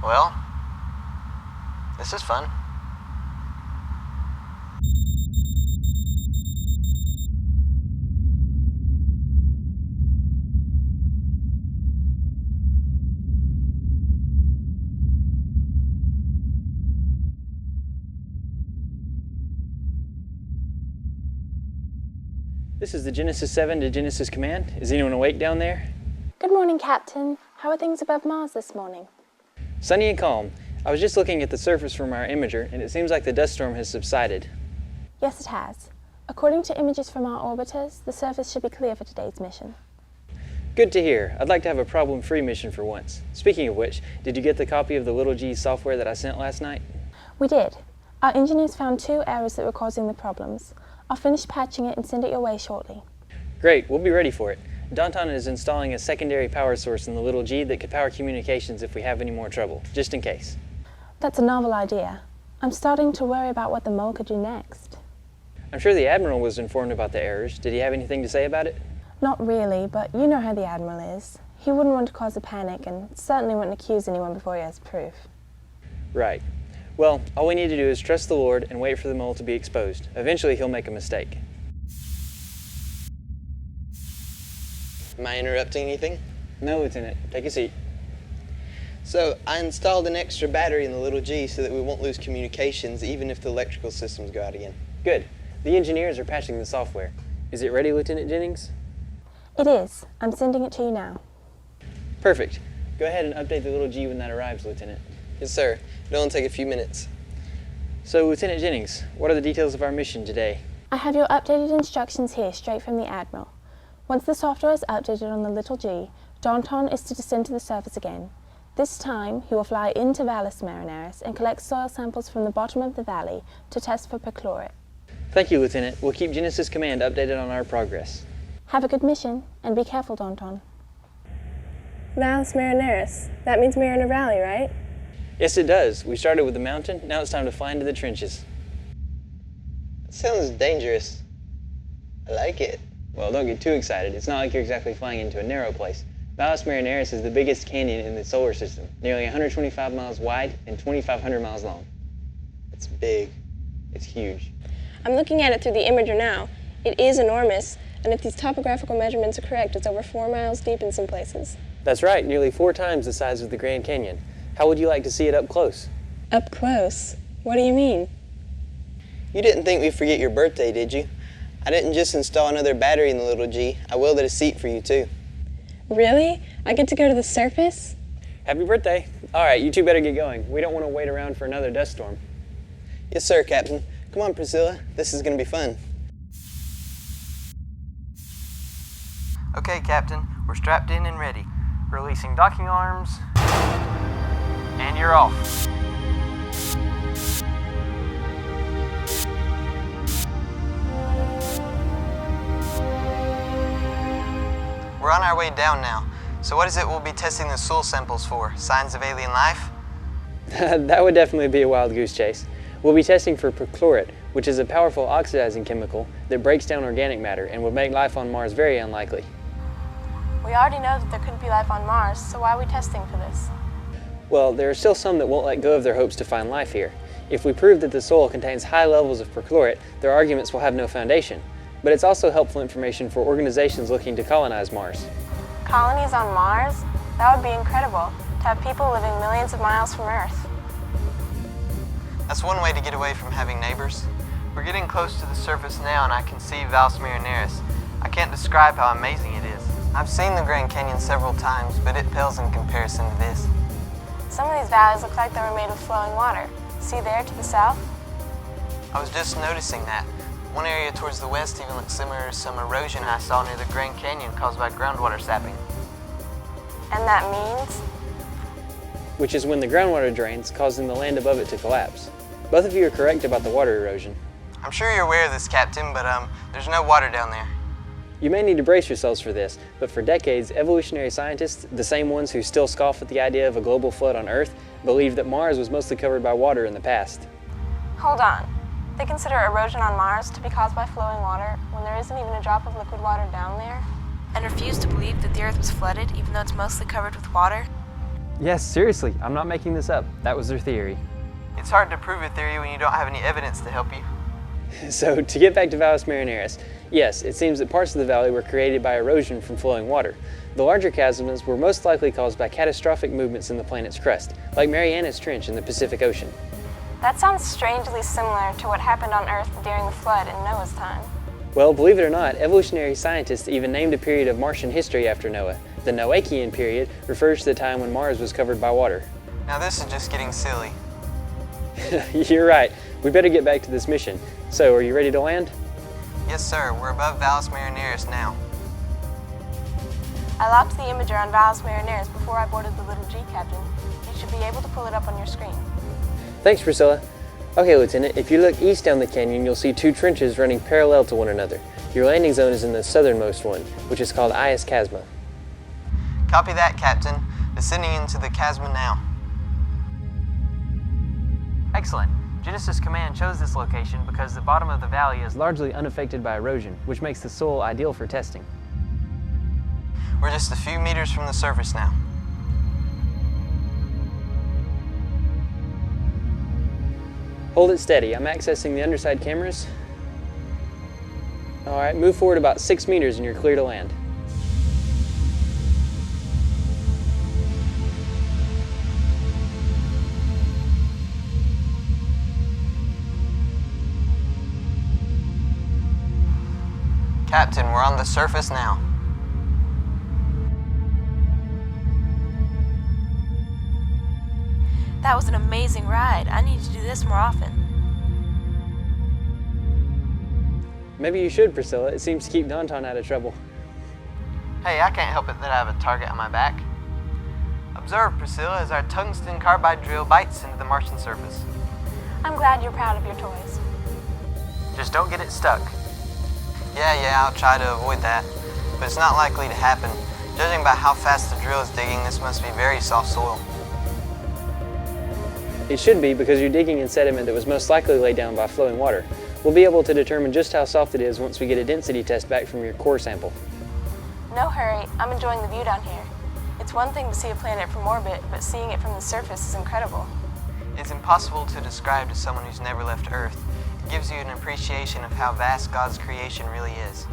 Well, this is fun. This is the Genesis 7 to Genesis Command. Is anyone awake down there? Good morning, Captain. How are things above Mars this morning? Sunny and calm. I was just looking at the surface from our imager, and it seems like the dust storm has subsided. Yes, it has. According to images from our orbiters, the surface should be clear for today's mission. Good to hear. I'd like to have a problem-free mission for once. Speaking of which, did you get the copy of the Little G software that I sent last night? We did. Our engineers found 2 errors that were causing the problems. I'll finish patching it and send it your way shortly. Great, we'll be ready for it. Donton is installing a secondary power source in the Little G that could power communications if we have any more trouble, just in case. That's a novel idea. I'm starting to worry about what the mole could do next. I'm sure the Admiral was informed about the errors. Did he have anything to say about it? Not really, but you know how the Admiral is. He wouldn't want to cause a panic and certainly wouldn't accuse anyone before he has proof. Right. Well, all we need to do is trust the Lord and wait for the mole to be exposed. Eventually he'll make a mistake. Am I interrupting anything? No, Lieutenant. Take a seat. So, I installed an extra battery in the Little G so that we won't lose communications even if the electrical systems go out again. Good. The engineers are patching the software. Is it ready, Lieutenant Jennings? It is. I'm sending it to you now. Perfect. Go ahead and update the Little G when that arrives, Lieutenant. Yes, sir. It'll only take a few minutes. So, Lieutenant Jennings, what are the details of our mission today? I have your updated instructions here straight from the Admiral. Once the software is updated on the Little G, Donton is to descend to the surface again. This time, he will fly into Valles Marineris and collect soil samples from the bottom of the valley to test for perchlorate. Thank you, Lieutenant. We'll keep Genesis Command updated on our progress. Have a good mission, and be careful, Donton. Valles Marineris. That means we're in a valley, right? Yes, it does. We started with the mountain. Now it's time to fly into the trenches. Sounds dangerous. I like it. Well, don't get too excited. It's not like you're exactly flying into a narrow place. Valles Marineris is the biggest canyon in the solar system, nearly 125 miles wide and 2,500 miles long. It's big. It's huge. I'm looking at it through the imager now. It is enormous, and if these topographical measurements are correct, it's over 4 miles deep in some places. That's right, nearly 4 times the size of the Grand Canyon. How would you like to see it up close? Up close? What do you mean? You didn't think we'd forget your birthday, did you? I didn't just install another battery in the little G. I welded a seat for you, too. Really? I get to go to the surface? Happy birthday. All right, you two better get going. We don't want to wait around for another dust storm. Yes, sir, Captain. Come on, Priscilla. This is going to be fun. Okay, Captain. We're strapped in and ready. Releasing docking arms. And you're off. We're on our way down now. So what is it we'll be testing the soil samples for? Signs of alien life? That would definitely be a wild goose chase. We'll be testing for perchlorate, which is a powerful oxidizing chemical that breaks down organic matter and would make life on Mars very unlikely. We already know that there could be life on Mars, so why are we testing for this? Well, there are still some that won't let go of their hopes to find life here. If we prove that the soil contains high levels of perchlorate, their arguments will have no foundation. But it's also helpful information for organizations looking to colonize Mars. Colonies on Mars? That would be incredible, to have people living millions of miles from Earth. That's one way to get away from having neighbors. We're getting close to the surface now and I can see Valles Marineris. I can't describe how amazing it is. I've seen the Grand Canyon several times, but it pales in comparison to this. Some of these valleys look like they were made of flowing water. See there to the south? I was just noticing that. One area towards the west even looks similar to some erosion I saw near the Grand Canyon caused by groundwater sapping. And that means? Which is when the groundwater drains, causing the land above it to collapse. Both of you are correct about the water erosion. I'm sure you're aware of this, Captain, but there's no water down there. You may need to brace yourselves for this, but for decades, evolutionary scientists, the same ones who still scoff at the idea of a global flood on Earth, believed that Mars was mostly covered by water in the past. Hold on. They consider erosion on Mars to be caused by flowing water when there isn't even a drop of liquid water down there? And refuse to believe that the Earth was flooded even though it's mostly covered with water? Yes, seriously, I'm not making this up. That was their theory. It's hard to prove a theory when you don't have any evidence to help you. So, to get back to Valles Marineris, yes, it seems that parts of the valley were created by erosion from flowing water. The larger chasms were most likely caused by catastrophic movements in the planet's crust, like Mariana's Trench in the Pacific Ocean. That sounds strangely similar to what happened on Earth during the flood in Noah's time. Well, believe it or not, evolutionary scientists even named a period of Martian history after Noah. The Noachian period refers to the time when Mars was covered by water. Now this is just getting silly. You're right. We better get back to this mission. So, are you ready to land? Yes, sir. We're above Valles Marineris now. I locked the imager on Valles Marineris before I boarded the little G, Captain. You should be able to pull it up on your screen. Thanks, Priscilla. Okay, Lieutenant, if you look east down the canyon, you'll see 2 trenches running parallel to one another. Your landing zone is in the southernmost one, which is called Ias Chasma. Copy that, Captain. Descending into the chasma now. Excellent. Genesis Command chose this location because the bottom of the valley is largely unaffected by erosion, which makes the soil ideal for testing. We're just a few meters from the surface now. Hold it steady. I'm accessing the underside cameras. All right, move forward about 6 meters and you're clear to land. Captain, we're on the surface now. That was an amazing ride. I need to do this more often. Maybe you should, Priscilla. It seems to keep Donton out of trouble. Hey, I can't help it that I have a target on my back. Observe, Priscilla, as our tungsten carbide drill bites into the Martian surface. I'm glad you're proud of your toys. Just don't get it stuck. Yeah, I'll try to avoid that. But it's not likely to happen. Judging by how fast the drill is digging, this must be very soft soil. It should be because you're digging in sediment that was most likely laid down by flowing water. We'll be able to determine just how soft it is once we get a density test back from your core sample. No hurry, I'm enjoying the view down here. It's one thing to see a planet from orbit, but seeing it from the surface is incredible. It's impossible to describe to someone who's never left Earth. It gives you an appreciation of how vast God's creation really is.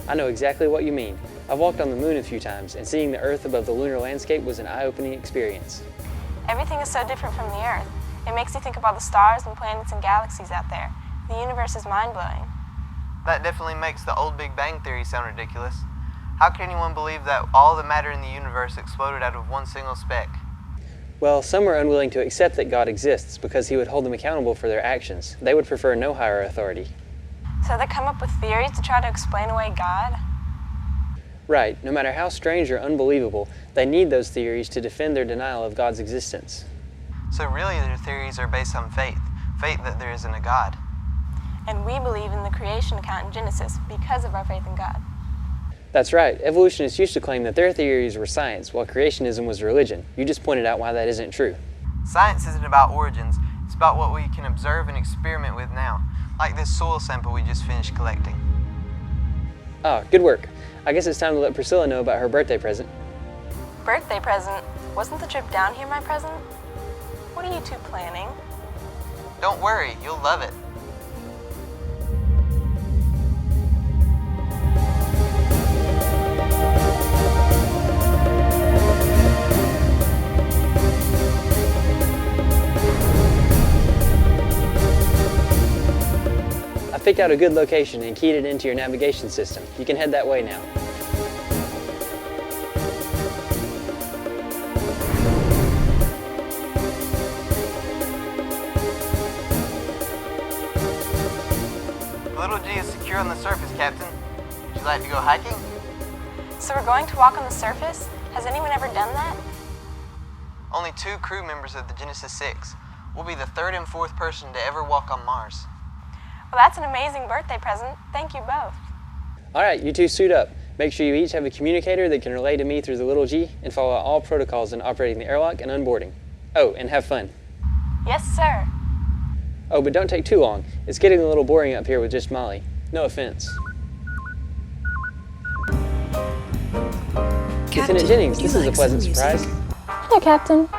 I know exactly what you mean. I've walked on the moon a few times, and seeing the Earth above the lunar landscape was an eye-opening experience. Everything is so different from the Earth. It makes you think of all the stars and planets and galaxies out there. The universe is mind-blowing. That definitely makes the old Big Bang Theory sound ridiculous. How can anyone believe that all the matter in the universe exploded out of one single speck? Well, some are unwilling to accept that God exists because he would hold them accountable for their actions. They would prefer no higher authority. So they come up with theories to try to explain away God? Right, no matter how strange or unbelievable, they need those theories to defend their denial of God's existence. So really their theories are based on faith that there isn't a God. And we believe in the creation account in Genesis because of our faith in God. That's right. Evolutionists used to claim that their theories were science, while creationism was religion. You just pointed out why that isn't true. Science isn't about origins, it's about what we can observe and experiment with now, like this soil sample we just finished collecting. Ah, good work. I guess it's time to let Priscilla know about her birthday present. Birthday present? Wasn't the trip down here my present? What are you two planning? Don't worry, you'll love it. I picked out a good location and keyed it into your navigation system. You can head that way now. The little G is secure on the surface, Captain. Would you like to go hiking? So we're going to walk on the surface? Has anyone ever done that? Only 2 crew members of the Genesis 6. We'll be the 3rd and 4th person to ever walk on Mars. Well, that's an amazing birthday present. Thank you both. All right, you two suit up. Make sure you each have a communicator that can relay to me through the little G and follow all protocols in operating the airlock and unboarding. Oh, and have fun. Yes, sir. Oh, but don't take too long. It's getting a little boring up here with just Molly. No offense. Lieutenant Jennings, this is a pleasant surprise. Hello, Captain.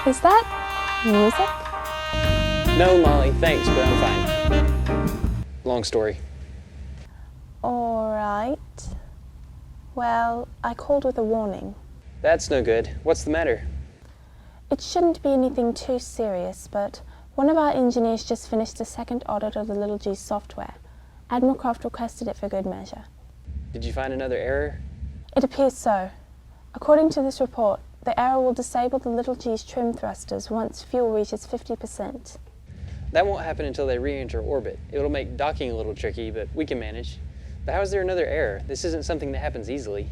Is that music? No, Molly, thanks, but I'm fine. Long story. Alright. Well, I called with a warning. That's no good. What's the matter? It shouldn't be anything too serious, but one of our engineers just finished a second audit of the Little G's software. Admiral Croft requested it for good measure. Did you find another error? It appears so. According to this report, the error will disable the Little G's trim thrusters once fuel reaches 50%. That won't happen until they re-enter orbit. It'll make docking a little tricky, but we can manage. But how is there another error? This isn't something that happens easily.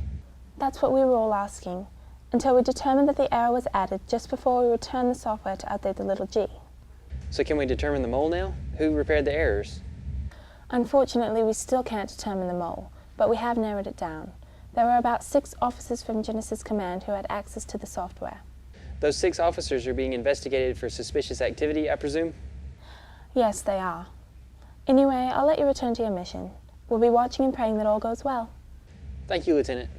That's what we were all asking, until we determined that the error was added just before we returned the software to update the Little G. So can we determine the mole now? Who repaired the errors? Unfortunately, we still can't determine the mole, but we have narrowed it down. There were about 6 officers from Genesis Command who had access to the software. Those 6 officers are being investigated for suspicious activity, I presume? Yes, they are. Anyway, I'll let you return to your mission. We'll be watching and praying that all goes well. Thank you, Lieutenant.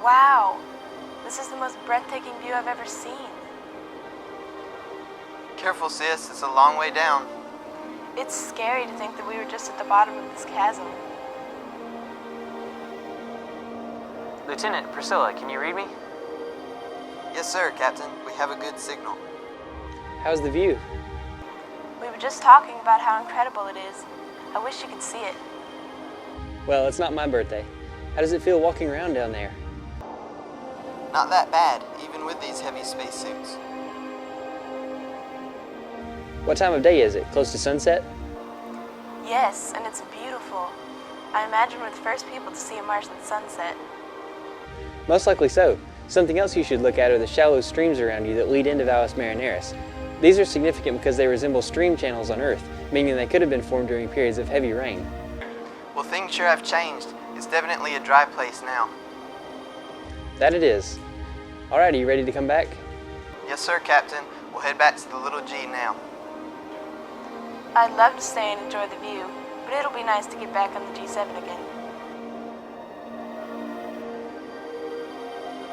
Wow, this is the most breathtaking view I've ever seen. Careful, sis, it's a long way down. It's scary to think that we were just at the bottom of this chasm. Lieutenant, Priscilla, can you read me? Yes, sir, Captain. We have a good signal. How's the view? We were just talking about how incredible it is. I wish you could see it. Well, it's not my birthday. How does it feel walking around down there? Not that bad, even with these heavy spacesuits. What time of day is it? Close to sunset? Yes, and it's beautiful. I imagine we're the first people to see a Martian sunset. Most likely so. Something else you should look at are the shallow streams around you that lead into Valles Marineris. These are significant because they resemble stream channels on Earth, meaning they could have been formed during periods of heavy rain. Well, things sure have changed. It's definitely a dry place now. That it is. Alright, are you ready to come back? Yes, sir, Captain. We'll head back to the little G now. I'd love to stay and enjoy the view, but it'll be nice to get back on the G7 again.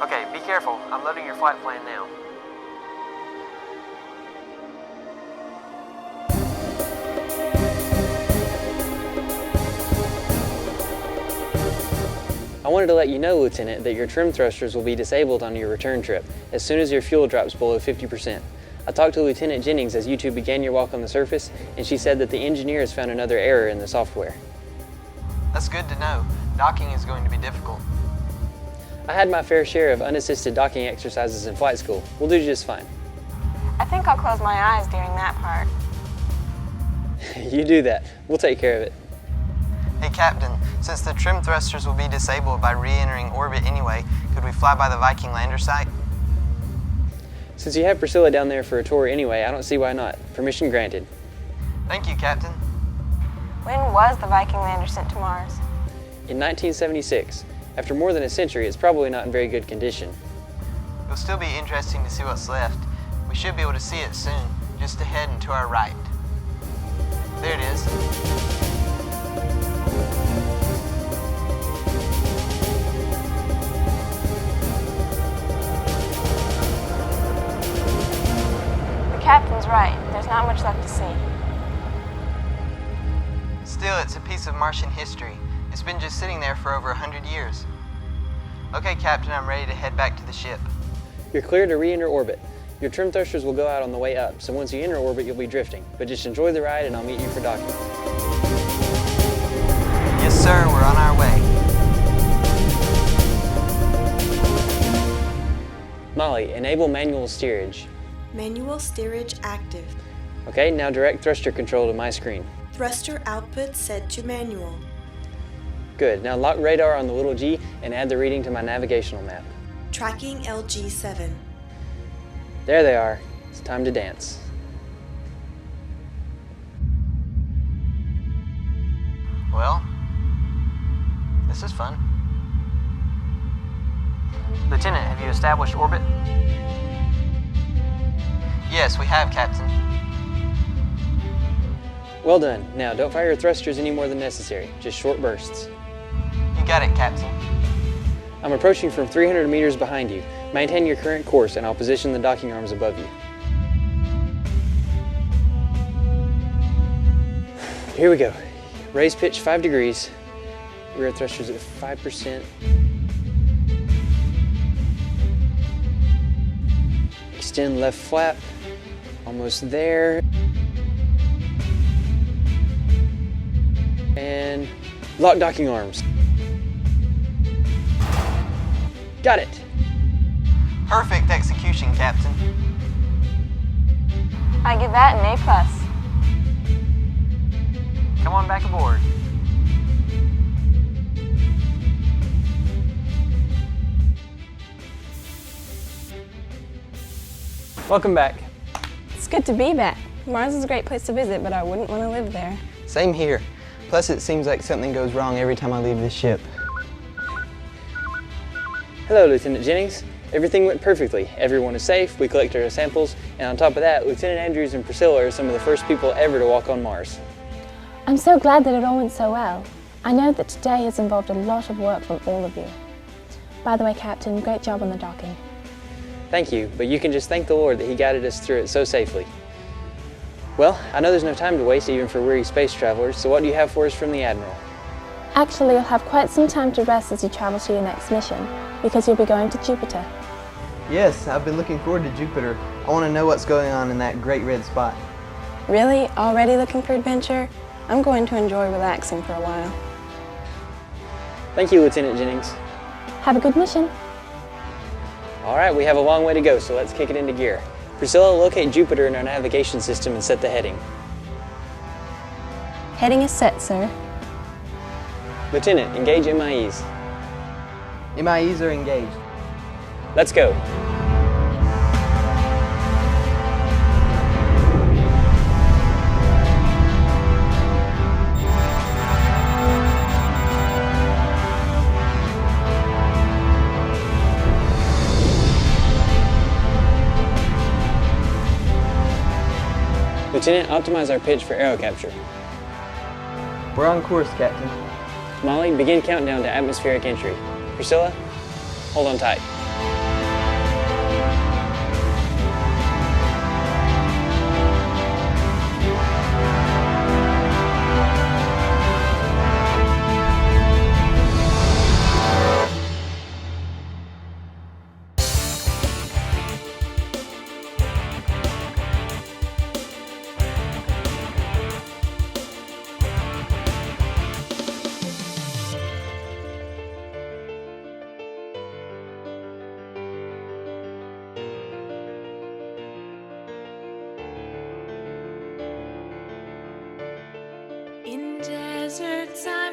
Okay, be careful. I'm loading your flight plan now. I wanted to let you know, Lieutenant, that your trim thrusters will be disabled on your return trip as soon as your fuel drops below 50%. I talked to Lieutenant Jennings as you two began your walk on the surface, and she said that the engineer has found another error in the software. That's good to know. Docking is going to be difficult. I had my fair share of unassisted docking exercises in flight school. We'll do just fine. I think I'll close my eyes during that part. You do that. We'll take care of it. Hey, Captain, since the trim thrusters will be disabled by re-entering orbit anyway, could we fly by the Viking lander site? Since you have Priscilla down there for a tour anyway, I don't see why not. Permission granted. Thank you, Captain. When was the Viking lander sent to Mars? In 1976. After more than a century, it's probably not in very good condition. It'll still be interesting to see what's left. We should be able to see it soon, just ahead and to our right. There it is. The captain's right. There's not much left to see. Still, it's a piece of Martian history. It's been just sitting there for over 100 years. Okay, Captain, I'm ready to head back to the ship. You're clear to re-enter orbit. Your trim thrusters will go out on the way up, so once you enter orbit, you'll be drifting. But just enjoy the ride and I'll meet you for docking. Yes, sir, we're on our way. Molly, enable manual steerage. Manual steerage active. Okay, now direct thruster control to my screen. Thruster output set to manual. Good, now lock radar on the little G and add the reading to my navigational map. Tracking LG7. There they are. It's time to dance. Well, this is fun. Lieutenant, have you established orbit? Yes, we have, Captain. Well done. Now, don't fire your thrusters any more than necessary. Just short bursts. You got it, Captain. I'm approaching from 300 meters behind you. Maintain your current course and I'll position the docking arms above you. Here we go. Raise pitch 5 degrees. Rear thrusters at 5%. Extend left flap. Almost there. And lock docking arms. Got it. Perfect execution, Captain. I give that an A+. Come on back aboard. Welcome back. It's good to be back. Mars is a great place to visit, but I wouldn't want to live there. Same here. Plus, it seems like something goes wrong every time I leave this ship. Hello, Lieutenant Jennings. Everything went perfectly. Everyone is safe, we collected our samples, and on top of that, Lieutenant Andrews and Priscilla are some of the first people ever to walk on Mars. I'm so glad that it all went so well. I know that today has involved a lot of work from all of you. By the way, Captain, great job on the docking. Thank you, but you can just thank the Lord that He guided us through it so safely. Well, I know there's no time to waste even for weary space travelers, so what do you have for us from the Admiral? Actually, you'll have quite some time to rest as you travel to your next mission, because you'll be going to Jupiter. Yes, I've been looking forward to Jupiter. I want to know what's going on in that great red spot. Really? Already looking for adventure? I'm going to enjoy relaxing for a while. Thank you, Lieutenant Jennings. Have a good mission. All right, we have a long way to go, so let's kick it into gear. Priscilla, locate Jupiter in our navigation system and set the heading. Heading is set, sir. Lieutenant, engage MIEs. MIEs are engaged. Let's go. Lieutenant, optimize our pitch for arrow capture. We're on course, Captain. Molly, begin countdown to atmospheric entry. Priscilla, hold on tight. In deserts I